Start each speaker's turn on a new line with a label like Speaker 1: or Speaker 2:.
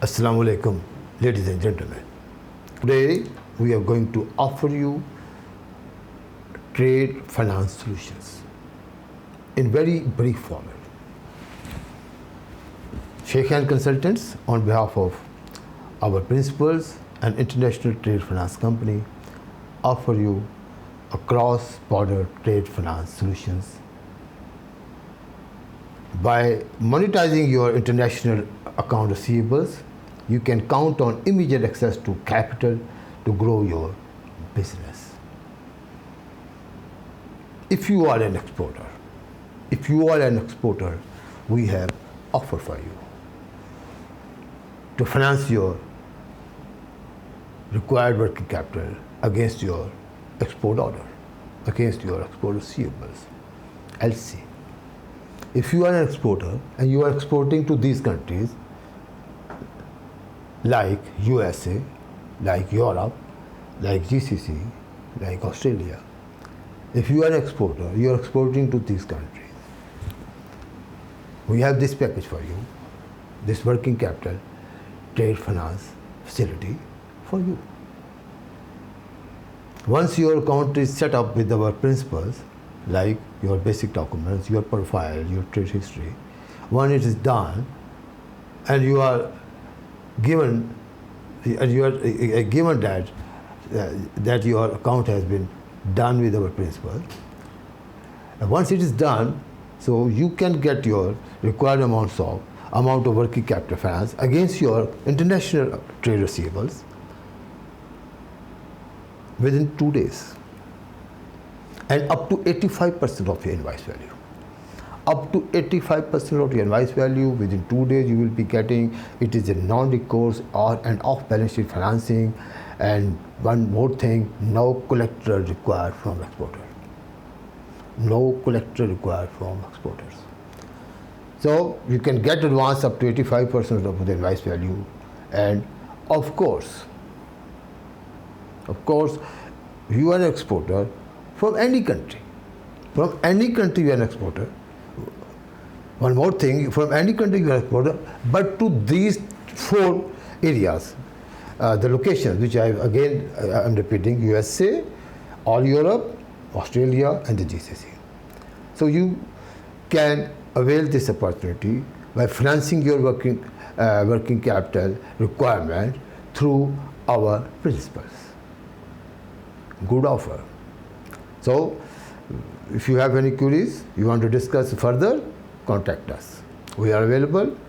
Speaker 1: Assalamu alaikum, ladies and gentlemen. Today we are going to offer you trade finance solutions in very brief format. Sheikh and Consultants, on behalf of our principals and International Trade Finance Company, offer you a cross-border trade finance solutions. By monetizing your international account receivables, you can count on immediate access to capital to grow your business. If you are an exporter, we have offer for you to finance your required working capital against your export order, against your export receivables, LC. If you are an exporter and you are exporting to these countries like USA, like Europe, like GCC, like Australia, if you are an exporter, you are exporting to these countries, we have this package for you, this working capital trade finance facility for you. Once your account is set up with our principles, like your basic documents, your profile, your trade history, when it is done and you are given that your account has been done with our principal, and once it is done, so you can get your required amount of working capital finance against your international trade receivables within 2 days, and up to 85% of your invoice value. Up to 85% of your invoice value within 2 days you will be getting. It is a non-recourse and off-balance sheet financing. And one more thing, no collateral required from exporter. No collateral required from exporters. So you can get advance up to 85% of the invoice value. And of course, you are an exporter from any country. From any country you are an exporter. One more thing, from any country you are an exporter, but to these 4 areas, the locations which I am repeating: USA, all Europe, Australia, and the GCC. So you can avail this opportunity by financing your working capital requirement through our principals. Good offer. So if you have any queries, you want to discuss further, contact us. We are available.